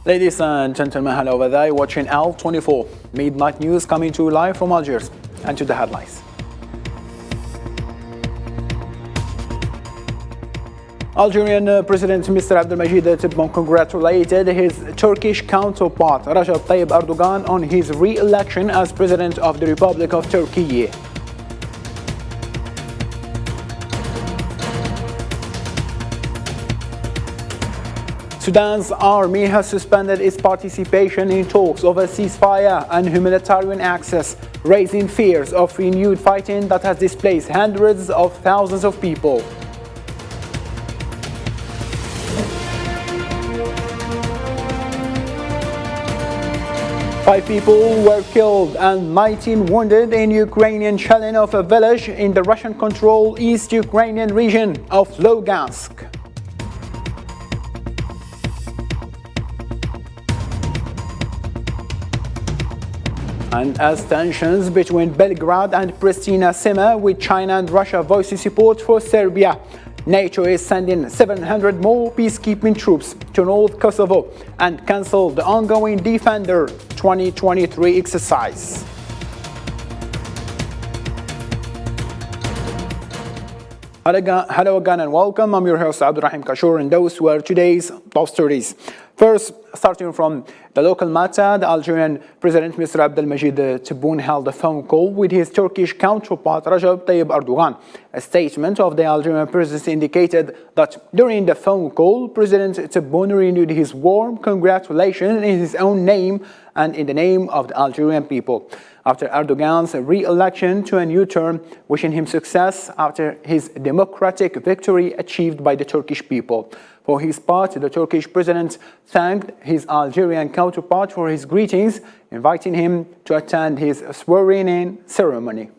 Ladies and gentlemen, hello over there, watching L24 Midnight News coming to you live from Algiers. And to the headlines. Algerian President Mr. Abdelmajid Tebboune congratulated his Turkish counterpart Recep Tayyip Erdogan on his re-election as President of the Republic of Turkey. Sudan's army has suspended its participation in talks over ceasefire and humanitarian access, raising fears of renewed fighting that has displaced hundreds of thousands of people. Five people were killed and 19 wounded in Ukrainian shelling of a village in the Russian-controlled East Ukrainian region of Lugansk. And as tensions between Belgrade and Pristina simmer with China and Russia voicing support for Serbia, NATO is sending 700 more peacekeeping troops to North Kosovo and cancelled the ongoing Defender 2023 exercise. Hello again and welcome. I'm your host Abdulrahim Kashur, and those were today's top stories. First, starting from the local matter, the Algerian President Mr. Abdelmajid Tebboune held a phone call with his Turkish counterpart Recep Tayyip Erdogan. A statement of the Algerian presidency indicated that during the phone call, President Tebboune renewed his warm congratulations in his own name and in the name of the Algerian people after Erdogan's re-election to a new term, wishing him success after his democratic victory achieved by the Turkish people. For his part, the Turkish president thanked his Algerian counterpart for his greetings, inviting him to attend his swearing-in ceremony.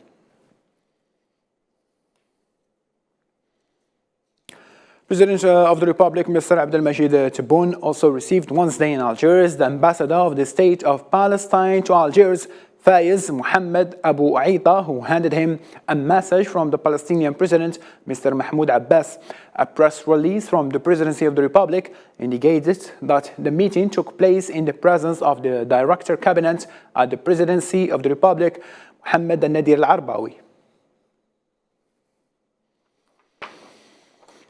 President of the Republic, Mr. Abdelmajid Tebboune, also received Wednesday in Algiers the ambassador of the State of Palestine to Algiers, Faiz Mohammed Abu Aita, who handed him a message from the Palestinian President, Mr. Mahmoud Abbas. A press release from the Presidency of the Republic indicated that the meeting took place in the presence of the Director Cabinet at the Presidency of the Republic, Mohammed Nadir Al-Arbawi.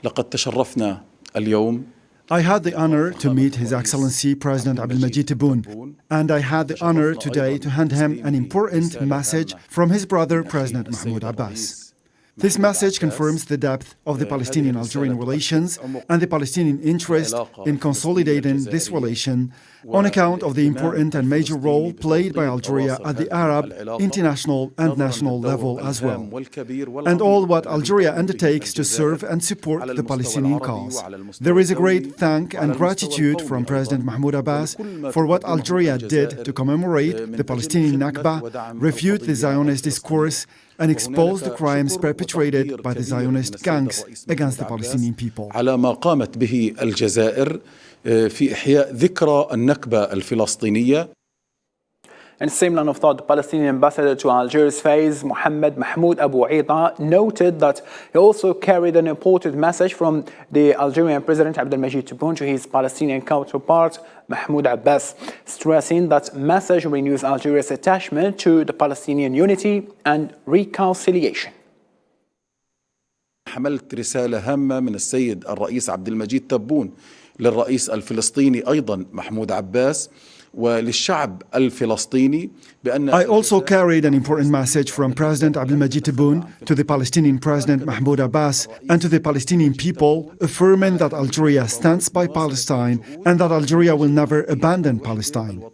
لقد تشرفنا اليوم. I had the honor to meet His Excellency President Abdelmajid Tebboune, and I had the honor today to hand him an important message from his brother President Mahmoud Abbas. This message confirms the depth of the Palestinian-Algerian relations and the Palestinian interest in consolidating this relation on account of the important and major role played by Algeria at the Arab, international and national level as well, and all what Algeria undertakes to serve and support the Palestinian cause. There is a great thank and gratitude from President Mahmoud Abbas for what Algeria did to commemorate the Palestinian Nakba, refute the Zionist discourse, and expose the crimes perpetrated by the Zionist gangs against the Palestinian people. على ما قامت به الجزائر في إحياء ذكرى النكبة الفلسطينية. In the same line of thought, the Palestinian ambassador to Algiers, Faiz Mohammed Mahmoud Abu Aita, noted that he also carried an important message from the Algerian President Abdelmajid Tebboune to his Palestinian counterpart Mahmoud Abbas, stressing that message renews Algeria's attachment to the Palestinian unity and reconciliation. حملت رسالة هامة من السيد الرئيس عبدالمجيد تبون للرئيس الفلسطيني أيضا محمود عباس وللشعب الفلسطيني بأن I also carried an important message from President Abdelmajid Tebboune to the Palestinian President Mahmoud Abbas and to the Palestinian people, affirming that Algeria stands by Palestine and that Algeria will never abandon Palestine.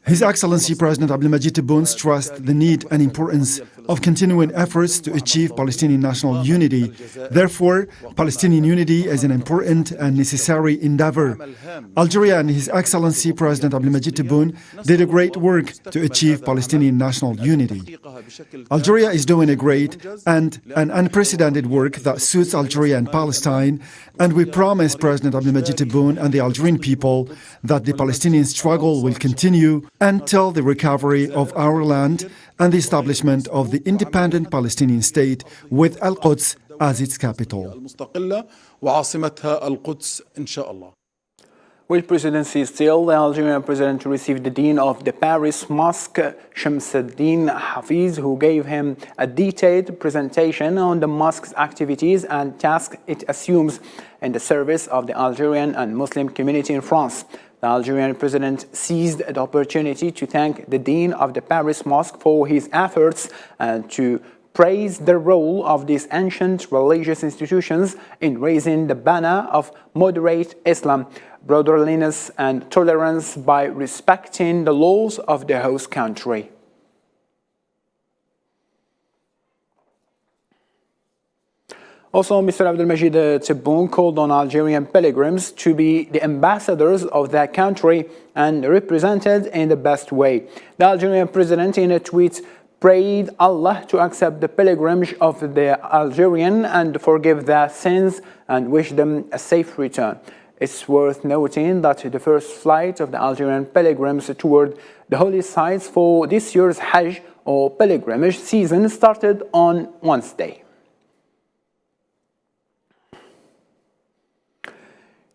His Excellency President Abdelmajid Tebboune stressed the need and importance of continuing efforts to achieve Palestinian national unity. Therefore, Palestinian unity is an important and necessary endeavor. Algeria and His Excellency President Abdelmajid Tebboune did a great work to achieve Palestinian national unity. Algeria is doing a great and an unprecedented work that suits Algeria and Palestine, and we promise President Abdelmajid Tebboune and the Algerian people that the Palestinian struggle will continue until the recovery of our land and the establishment of the independent Palestinian state with Al-Quds as its capital. With presidency still, the Algerian president received the dean of the Paris Mosque, Shamsuddin Hafiz, who gave him a detailed presentation on the mosque's activities and tasks it assumes in the service of the Algerian and Muslim community in France. The Algerian president seized the opportunity to thank the dean of the Paris Mosque for his efforts and to praise the role of these ancient religious institutions in raising the banner of moderate Islam, brotherliness and tolerance by respecting the laws of the host country. Also, Mr. Abdelmajid Tebboune called on Algerian pilgrims to be the ambassadors of that country and represented in the best way. The Algerian president in a tweet prayed Allah to accept the pilgrimage of the Algerian and forgive their sins and wish them a safe return. It's worth noting that the first flight of the Algerian pilgrims toward the holy sites for this year's Hajj or pilgrimage season started on Wednesday.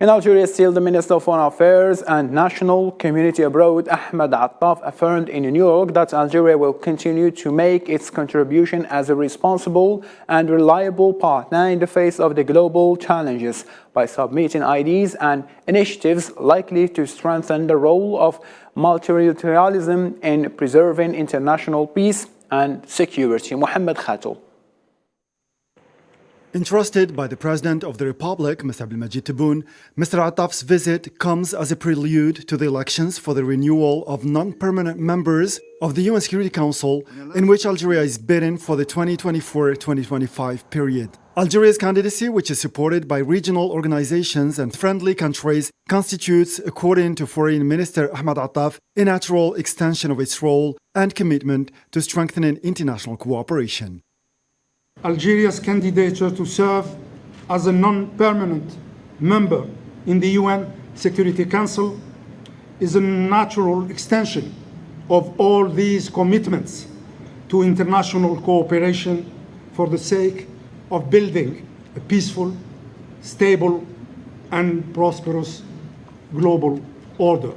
In Algeria, still, the Minister of Foreign Affairs and National Community Abroad, Ahmed Attaf, affirmed in New York that Algeria will continue to make its contribution as a responsible and reliable partner in the face of the global challenges by submitting ideas and initiatives likely to strengthen the role of multilateralism in preserving international peace and security. Mohammed Khatou. Entrusted by the President of the Republic, Mr. Abdelmajid Tebboune, Mr. Attaf's visit comes as a prelude to the elections for the renewal of non-permanent members of the UN Security Council, in which Algeria is bidding for the 2024-2025 period. Algeria's candidacy, which is supported by regional organizations and friendly countries, constitutes, according to Foreign Minister Ahmed Attaf, a natural extension of its role and commitment to strengthening international cooperation. Algeria's candidature to serve as a non-permanent member in the UN Security Council is a natural extension of all these commitments to international cooperation for the sake of building a peaceful, stable, and prosperous global order.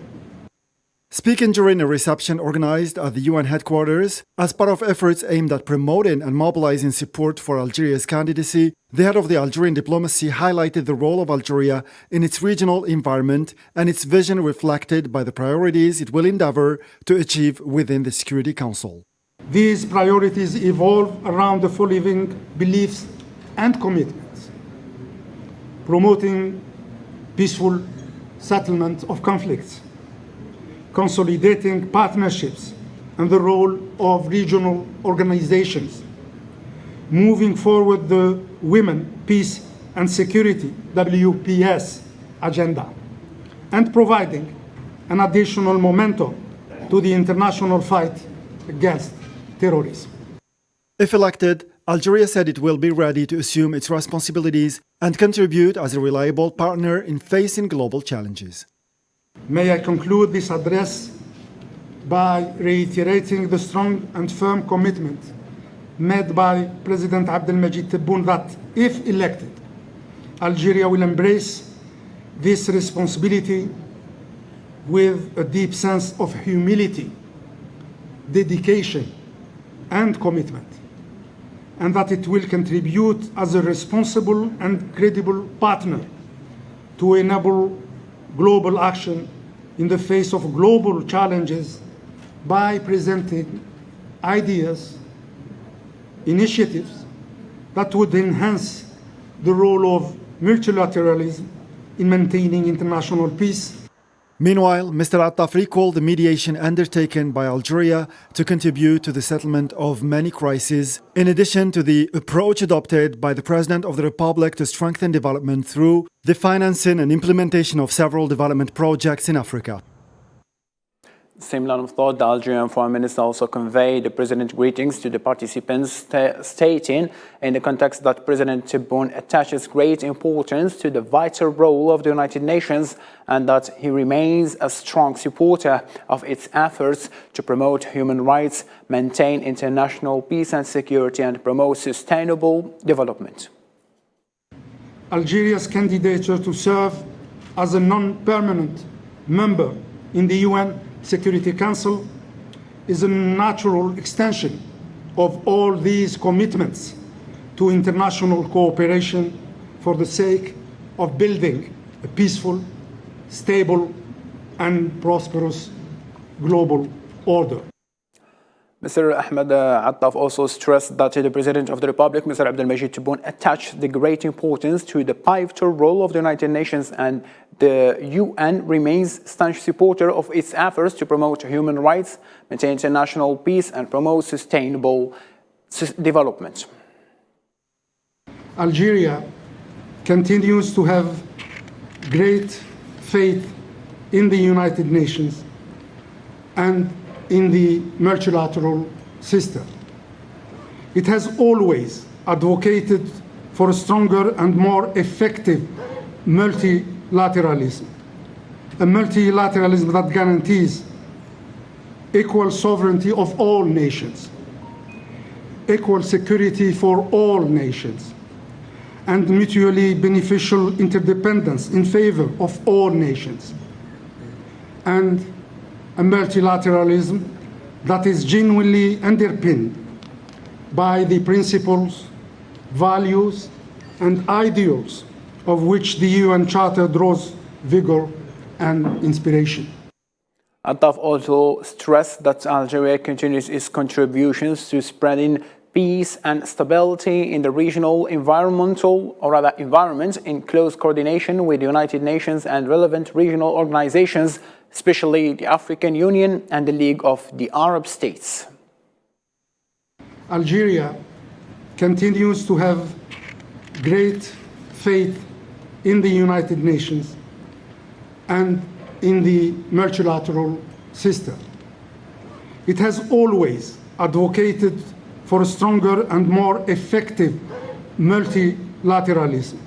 Speaking during a reception organized at the UN headquarters as part of efforts aimed at promoting and mobilizing support for Algeria's candidacy, the head of the Algerian diplomacy highlighted the role of Algeria in its regional environment and its vision reflected by the priorities it will endeavor to achieve within the Security Council. These priorities evolve around the following beliefs and commitments: promoting peaceful settlement of conflicts, consolidating partnerships and the role of regional organizations, moving forward the Women, Peace and Security WPS agenda, and providing an additional momentum to the international fight against terrorism. If elected, Algeria said it will be ready to assume its responsibilities and contribute as a reliable partner in facing global challenges. May I conclude this address by reiterating the strong and firm commitment made by President Abdelmajid Tebboune that, if elected, Algeria will embrace this responsibility with a deep sense of humility, dedication, and commitment, and that it will contribute as a responsible and credible partner to enable global action in the face of global challenges by presenting ideas, initiatives that would enhance the role of multilateralism in maintaining international peace. Meanwhile, Mr. Attaf recalled the mediation undertaken by Algeria to contribute to the settlement of many crises, in addition to the approach adopted by the President of the Republic to strengthen development through the financing and implementation of several development projects in Africa. Same line of thought, the Algerian Foreign Minister also conveyed the President's greetings to the participants, stating in the context that President Tebboune attaches great importance to the vital role of the United Nations and that he remains a strong supporter of its efforts to promote human rights, maintain international peace and security, and promote sustainable development. Algeria's candidature to serve as a non-permanent member in the UN Security Council is a natural extension of all these commitments to international cooperation for the sake of building a peaceful, stable, and prosperous global order. Mr. Ahmed Attaf also stressed that the President of the Republic, Mr. Abdelmajid Tebboune, attached the great importance to the pivotal role of the United Nations, and the UN remains staunch supporter of its efforts to promote human rights, maintain international peace, and promote sustainable development. Algeria continues to have great faith in the United Nations and in the multilateral system. It has always advocated for a stronger and more effective multilateralism, a multilateralism that guarantees equal sovereignty of all nations, equal security for all nations, and mutually beneficial interdependence in favor of all nations, and a multilateralism that is genuinely underpinned by the principles, values, and ideals of which the UN Charter draws vigor and inspiration. Attaf also stressed that Algeria continues its contributions to spreading peace and stability in the regional environment in close coordination with the United Nations and relevant regional organizations, especially the African Union and the League of the Arab States. Algeria continues to have great faith in the United Nations and in the multilateral system. It has always advocated for a stronger and more effective multilateralism,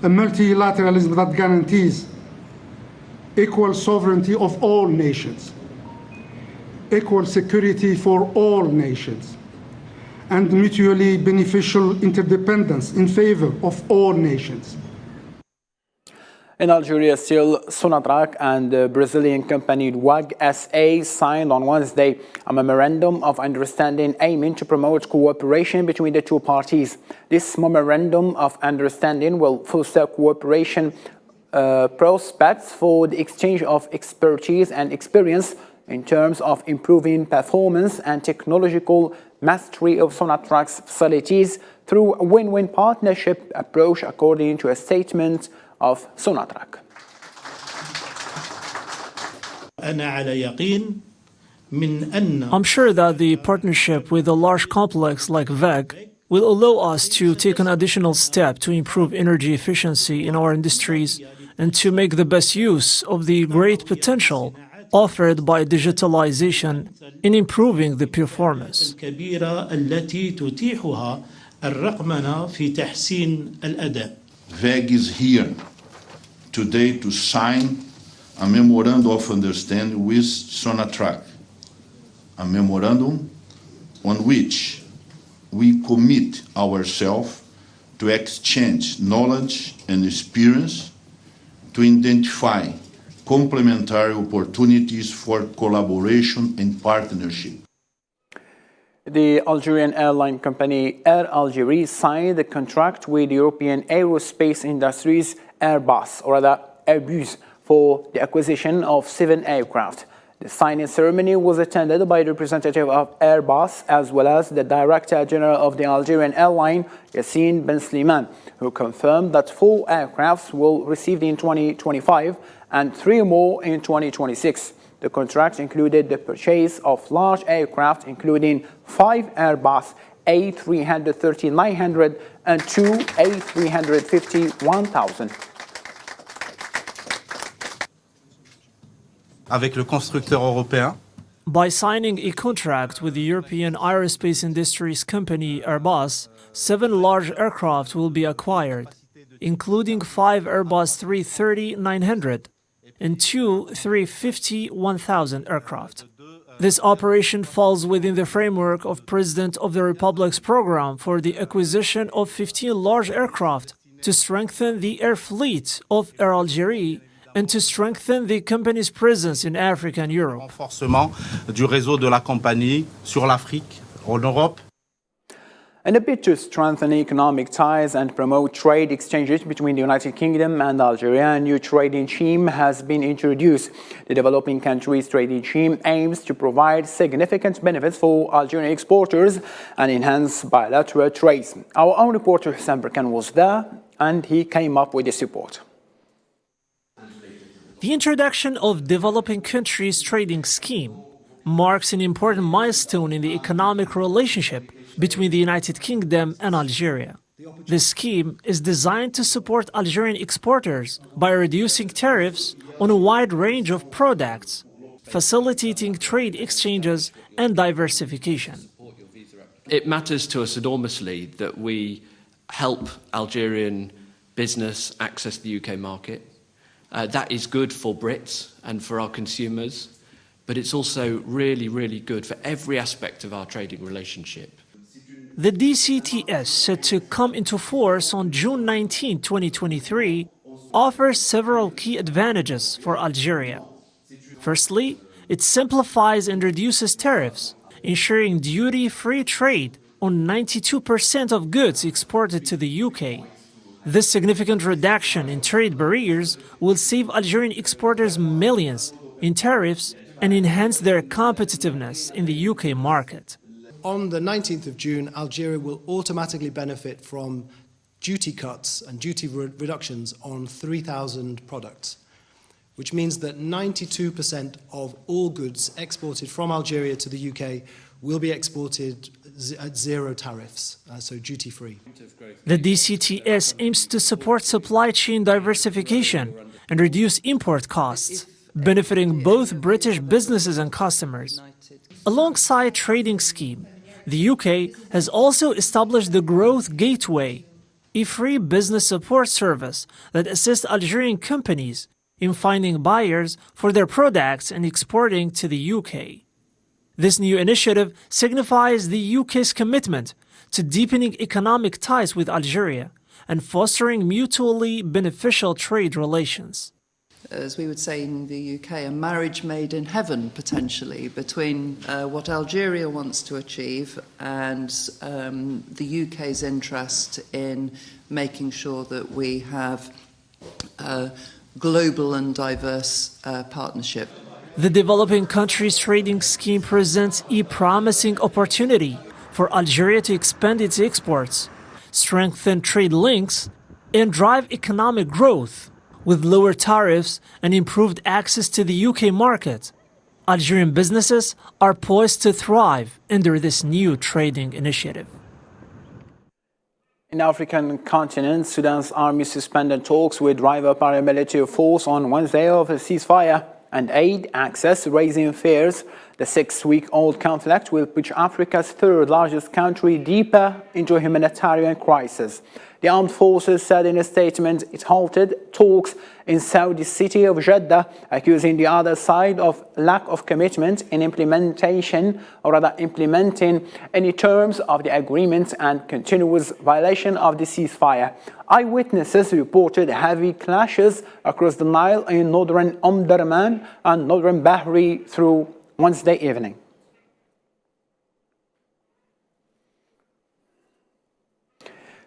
a multilateralism that guarantees equal sovereignty of all nations, equal security for all nations, and mutually beneficial interdependence in favor of all nations. In Algeria, still, Sonatrach and the Brazilian company WAG SA signed on Wednesday a memorandum of understanding aiming to promote cooperation between the two parties. This memorandum of understanding will foster cooperation prospects for the exchange of expertise and experience in terms of improving performance and technological mastery of Sonatrach's facilities through a win-win partnership approach, according to a statement of Sonatrach. I'm sure that the partnership with a large complex like WAG will allow us to take an additional step to improve energy efficiency in our industries and to make the best use of the great potential offered by digitalization in improving the performance. WAG is here today to sign a memorandum of understanding with Sonatrach, a memorandum on which we commit ourselves to exchange knowledge and experience to identify complementary opportunities for collaboration and partnership. The Algerian airline company Air Algerie signed the contract with European aerospace industries Airbus, or rather Airbus, for the acquisition of 7 aircraft. The signing ceremony was attended by a representative of Airbus as well as the Director General of the Algerian airline, Yassine Ben Slimane, who confirmed that 4 aircraft will be received in 2025 and 3 more in 2026. The contract included the purchase of large aircraft, including 5 Airbus A330-900 and 2 A350-1000. Avec le constructeur européen. By signing a contract with the European aerospace industries company Airbus, 7 large aircraft will be acquired, including 5 Airbus A330-900 and 2 A350-1000 aircraft. This operation falls within the framework of President of the Republic's program for the acquisition of 15 large aircraft to strengthen the air fleet of Air Algérie and to strengthen the company's presence in Africa and Europe. Renforcement du réseau de la compagnie sur l'Afrique, en Europe. In a bid to strengthen economic ties and promote trade exchanges between the United Kingdom and Algeria, a new trading regime has been introduced. The developing countries' trading regime aims to provide significant benefits for Algerian exporters and enhance bilateral trade. Our own reporter Hassan Burkan was there and he came up with this report. The introduction of Developing Countries Trading Scheme marks an important milestone in the economic relationship between the United Kingdom and Algeria. This scheme is designed to support Algerian exporters by reducing tariffs on a wide range of products, facilitating trade exchanges and diversification. It matters to us enormously that we help Algerian business access the UK market. That is good for Brits and for our consumers, but it's also really, really good for every aspect of our trading relationship. The DCTS, set to come into force on June 19, 2023, offers several key advantages for Algeria. Firstly, it simplifies and reduces tariffs, ensuring duty-free trade on 92% of goods exported to the UK. This significant reduction in trade barriers will save Algerian exporters millions in tariffs and enhance their competitiveness in the UK market. On the 19th of June, Algeria will automatically benefit from duty cuts and duty reductions on 3,000 products, which means that 92% of all goods exported from Algeria to the UK will be exported at zero tariffs, so duty-free. The DCTS aims to support supply chain diversification and reduce import costs, benefiting both British businesses and customers. Alongside trading scheme, the UK has also established the Growth Gateway, a free business support service that assists Algerian companies in finding buyers for their products and exporting to the UK. This new initiative signifies the UK's commitment to deepening economic ties with Algeria and fostering mutually beneficial trade relations. As we would say in the UK, a marriage made in heaven, potentially, between what Algeria wants to achieve and the UK's interest in making sure that we have a global and diverse partnership. The Developing Countries Trading Scheme presents a promising opportunity for Algeria to expand its exports, strengthen trade links, and drive economic growth. With lower tariffs and improved access to the UK market, Algerian businesses are poised to thrive under this new trading initiative. In the African continent, Sudan's army suspended talks with rival paramilitary force on Wednesday of a ceasefire and aid access, raising fears the 6-week-old conflict will push Africa's third largest country deeper into a humanitarian crisis. The armed forces said in a statement it halted talks in Saudi city of Jeddah, accusing the other side of lack of commitment in implementing any terms of the agreement and continuous violation of the ceasefire. Eyewitnesses reported heavy clashes across the Nile in northern Omdurman and northern Bahri through Wednesday evening.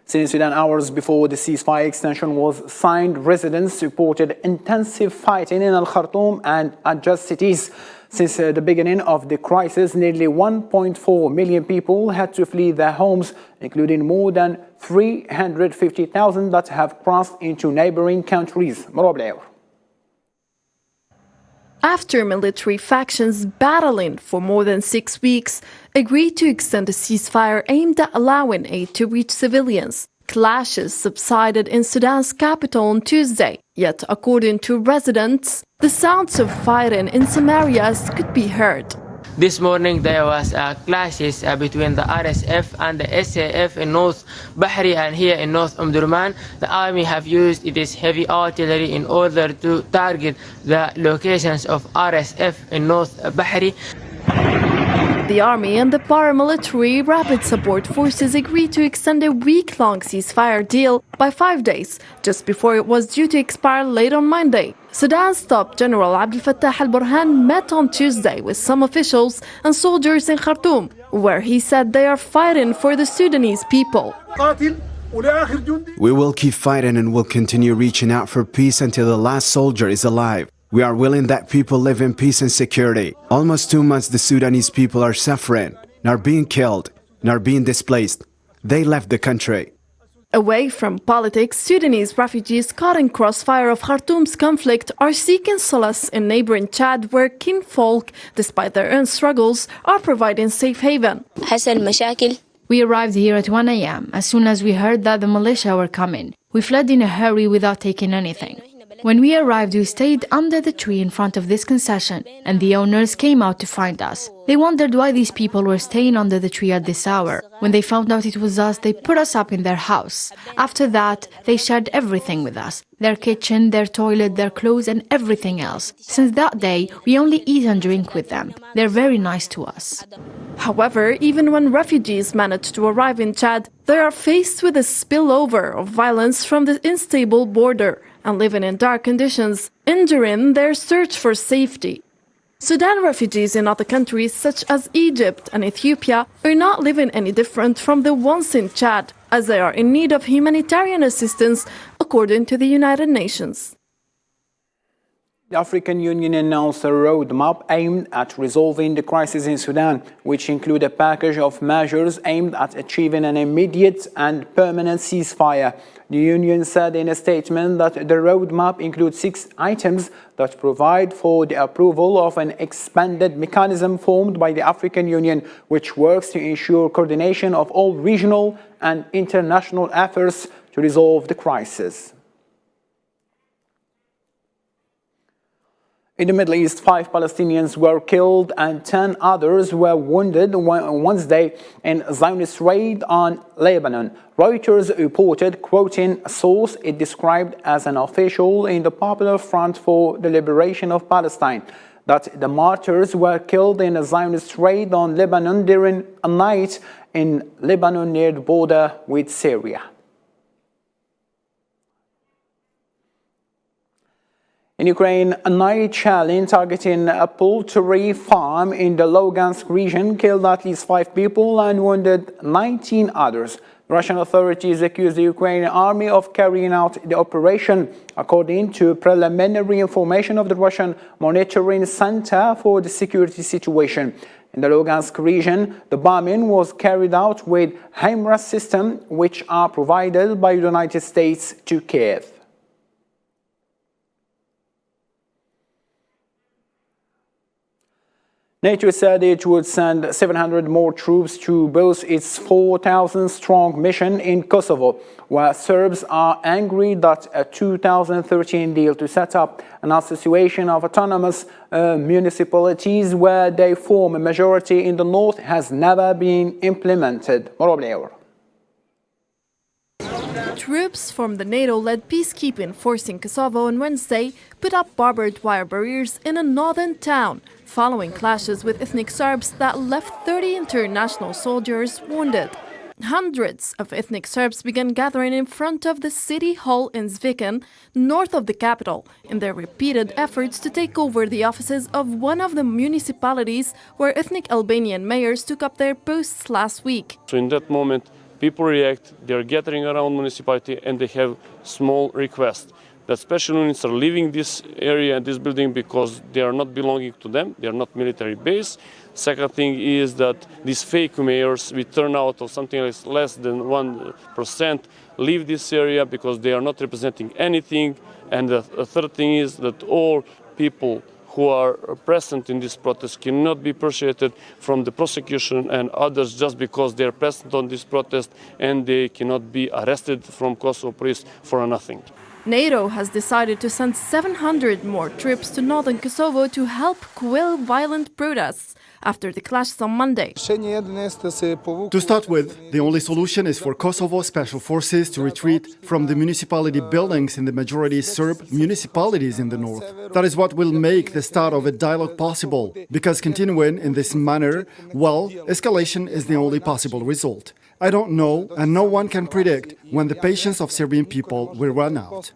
Since Sudan, hours before the ceasefire extension was signed, residents reported intensive fighting in Al-Khartoum and adjacent cities. Since the beginning of the crisis, nearly 1.4 million people had to flee their homes, including more than 350,000 that have crossed into neighboring countries. After military factions battling for more than 6 weeks agreed to extend a ceasefire aimed at allowing aid to reach civilians, clashes subsided in Sudan's capital on Tuesday. Yet, according to residents, the sounds of fighting in some areas could be heard. This morning there was clashes between the RSF and the SAF in North Bahri and here in North Omdurman. The army have used its heavy artillery in order to target the locations of RSF in North Bahri. The army and the paramilitary rapid support forces agreed to extend a week-long ceasefire deal by 5 days, just before it was due to expire late on Monday. Sudan's top General Abdel Fattah al-Burhan met on Tuesday with some officials and soldiers in Khartoum, where he said they are fighting for the Sudanese people. We will keep fighting and will continue reaching out for peace until the last soldier is alive. We are willing that people live in peace and security. Almost 2 months the Sudanese people are suffering, and are being killed, and are being displaced. They left the country. Away from politics, Sudanese refugees caught in crossfire of Khartoum's conflict are seeking solace in neighboring Chad, where kinfolk, despite their own struggles, are providing safe haven. We arrived here at 1 a.m. as soon as we heard that the militia were coming. We fled in a hurry without taking anything. When we arrived, we stayed under the tree in front of this concession, and the owners came out to find us. They wondered why these people were staying under the tree at this hour. When they found out it was us, they put us up in their house. After that, they shared everything with us. Their kitchen, their toilet, their clothes, and everything else. Since that day, we only eat and drink with them. They're very nice to us. However, even when refugees manage to arrive in Chad, they are faced with a spillover of violence from the unstable border and living in dark conditions, hindering their search for safety. Sudan refugees in other countries such as Egypt and Ethiopia are not living any different from the ones in Chad, as they are in need of humanitarian assistance, according to the United Nations. The African Union announced a roadmap aimed at resolving the crisis in Sudan, which include a package of measures aimed at achieving an immediate and permanent ceasefire. The Union said in a statement that the roadmap includes 6 items that provide for the approval of an expanded mechanism formed by the African Union, which works to ensure coordination of all regional and international efforts to resolve the crisis. In the Middle East, 5 Palestinians were killed and 10 others were wounded on Wednesday in a Zionist raid on Lebanon. Reuters reported, quoting a source it described as an official in the Popular Front for the Liberation of Palestine, that the martyrs were killed in a Zionist raid on Lebanon during a night in Lebanon near the border with Syria. In Ukraine, a night shelling targeting a poultry farm in the Lugansk region killed at least 5 people and wounded 19 others. Russian authorities accused the Ukrainian army of carrying out the operation, according to preliminary information of the Russian Monitoring Center for the Security Situation. In the Lugansk region, the bombing was carried out with HIMARS systems, which are provided by the United States to Kiev. NATO said it would send 700 more troops to boost its 4,000-strong mission in Kosovo, where Serbs are angry that a 2013 deal to set up an association of autonomous municipalities where they form a majority in the north has never been implemented. Troops from the NATO-led peacekeeping force in Kosovo on Wednesday put up barbed wire barriers in a northern town, following clashes with ethnic Serbs that left 30 international soldiers wounded. Hundreds of ethnic Serbs began gathering in front of the city hall in Zviken, north of the capital, in their repeated efforts to take over the offices of one of the municipalities where ethnic Albanian mayors took up their posts last week. So in that moment, people react, they're gathering around municipality and they have small requests that special units are leaving this area and this building because they are not belonging to them, they are not military base. Second thing is that these fake mayors with turnout of something like less than 1% leave this area because they are not representing anything. And the third thing is that all people who are present in this protest cannot be persuaded from the prosecution and others just because they are present on this protest, and they cannot be arrested from Kosovo police for nothing. NATO has decided to send 700 more troops to northern Kosovo to help quell violent protests after the clashes on Monday. To start with, the only solution is for Kosovo special forces to retreat from the municipality buildings in the majority Serb municipalities in the north. That is what will make the start of a dialogue possible, because continuing in this manner, well, escalation is the only possible result. I don't know, and no one can predict when the patience of Serbian people will run out.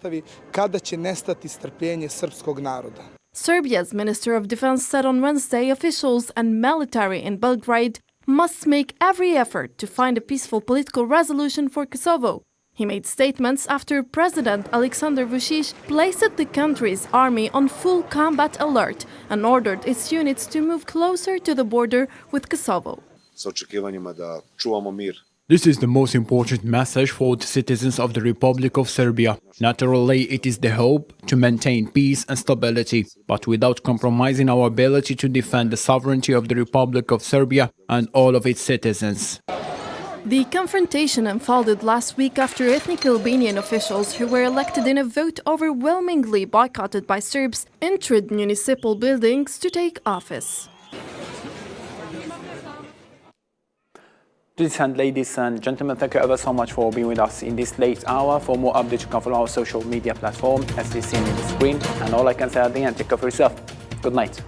Serbia's Minister of Defense said on Wednesday officials and military in Belgrade must make every effort to find a peaceful political resolution for Kosovo. He made statements after President Aleksandar Vučić placed the country's army on full combat alert and ordered its units to move closer to the border with Kosovo. This is the most important message for the citizens of the Republic of Serbia. Naturally, it is the hope to maintain peace and stability, but without compromising our ability to defend the sovereignty of the Republic of Serbia and all of its citizens. The confrontation unfolded last week after ethnic Albanian officials who were elected in a vote overwhelmingly boycotted by Serbs entered municipal buildings to take office. Ladies and gentlemen, thank you ever so much for being with us in this late hour. For more updates, you can follow our social media platform as is seen on the screen. And all I can say at the end, take care of yourself. Good night.